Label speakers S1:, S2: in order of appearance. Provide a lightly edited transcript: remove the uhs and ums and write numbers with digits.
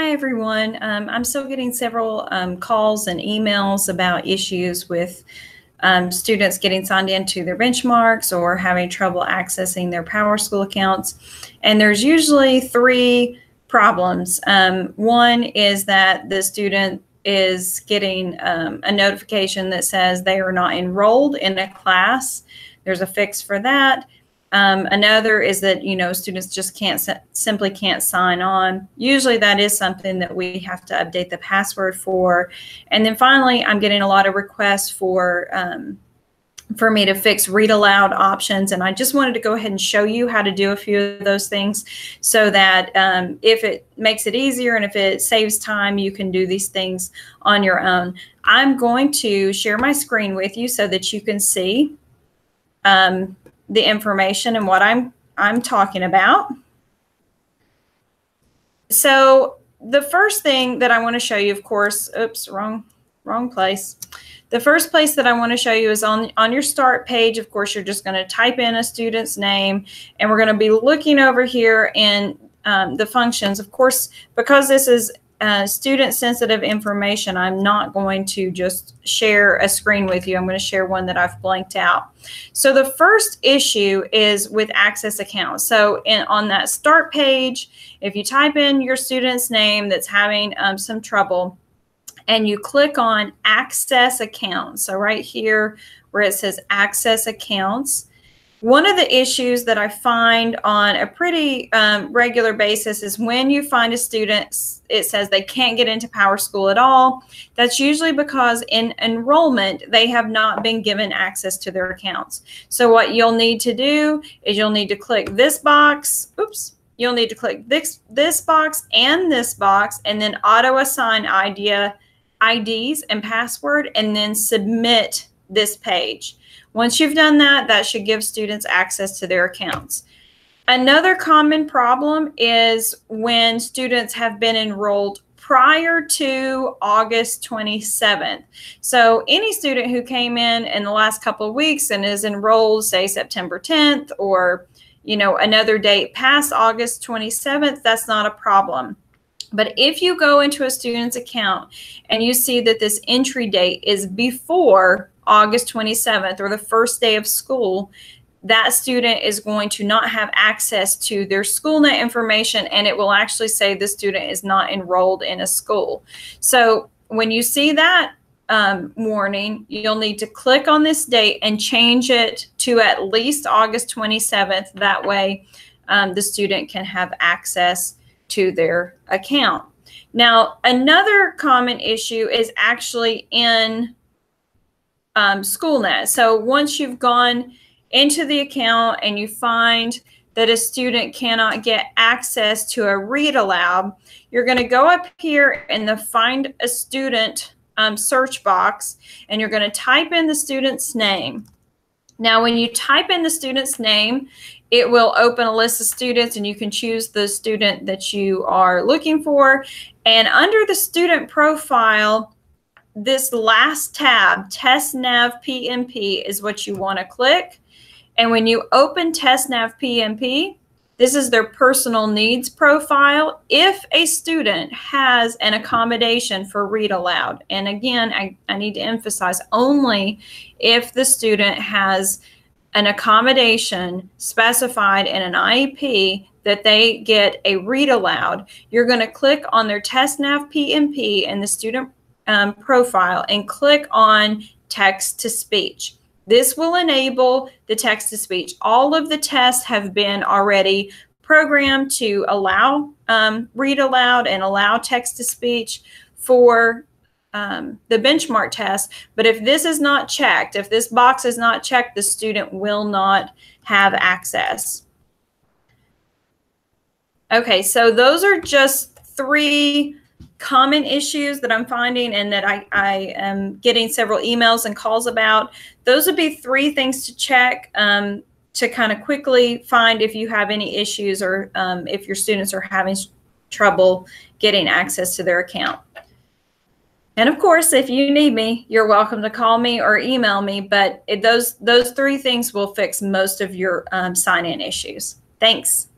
S1: Hi, everyone. I'm still getting several calls and emails about issues with students getting signed into their benchmarks or having trouble accessing their PowerSchool accounts. And there's usually three problems. One is that the student is getting a notification that says they are not enrolled in a class. There's a fix for that. Another is that, students just simply can't sign on. Usually that is something that we have to update the password for. And then finally, I'm getting a lot of requests for me to fix read aloud options. And I just wanted to go ahead and show you how to do a few of those things so that if it makes it easier and if it saves time, you can do these things on your own. I'm going to share my screen with you so that you can see the information and what I'm talking about. So the first thing that I want to show you, of course, oops, wrong place. The first place that I want to show you is on your start page. Of course, you're just going to type in a student's name, and we're going to be looking over here in the functions. Of course, because this is student-sensitive information, I'm not going to just share a screen with you. I'm going to share one that I've blanked out. So the first issue is with access accounts. So on that start page, if you type in your student's name that's having some trouble, and you click on access accounts, so right here where it says access accounts, one of the issues that I find on a pretty regular basis is when you find a student, it says they can't get into PowerSchool at all. That's usually because in enrollment, they have not been given access to their accounts. So what you'll need to do is you'll need to click this box. Oops. You'll need to click this box, and then auto assign IDs and password, and then submit this page. Once you've done that, that should give students access to their accounts. Another common problem is when students have been enrolled prior to August 27th. So any student who came in the last couple of weeks and is enrolled, say September 10th, or another date past August 27th, that's not a problem. But if you go into a student's account and you see that this entry date is before August 27th or the first day of school, that student is going to not have access to their SchoolNet information, and it will actually say the student is not enrolled in a school. So when you see that warning, you'll need to click on this date and change it to at least August 27th. That way the student can have access to their account. Now, another common issue is actually in SchoolNet. So once you've gone into the account and you find that a student cannot get access to a read aloud, you're going to go up here in the Find a Student search box, and you're going to type in the student's name. Now, when you type in the student's name, it will open a list of students, and you can choose the student that you are looking for. And under the student profile, this last tab, TestNav PMP, is what you want to click. And when you open TestNav PMP, this is their personal needs profile. If a student has an accommodation for read aloud, and again, I need to emphasize, only if the student has an accommodation specified in an IEP that they get a read aloud, you're going to click on their TestNav PMP and the student profile and click on text to speech. This will enable the text to speech. All of the tests have been already programmed to allow read aloud and allow text to speech for the benchmark test. But if this is not checked, if this box is not checked, the student will not have access. Okay, so those are just three common issues that I'm finding and that I am getting several emails and calls about. Those would be three things to check to kind of quickly find if you have any issues or if your students are having trouble getting access to their account. And of course, if you need me, you're welcome to call me or email me, but those three things will fix most of your sign-in issues. Thanks.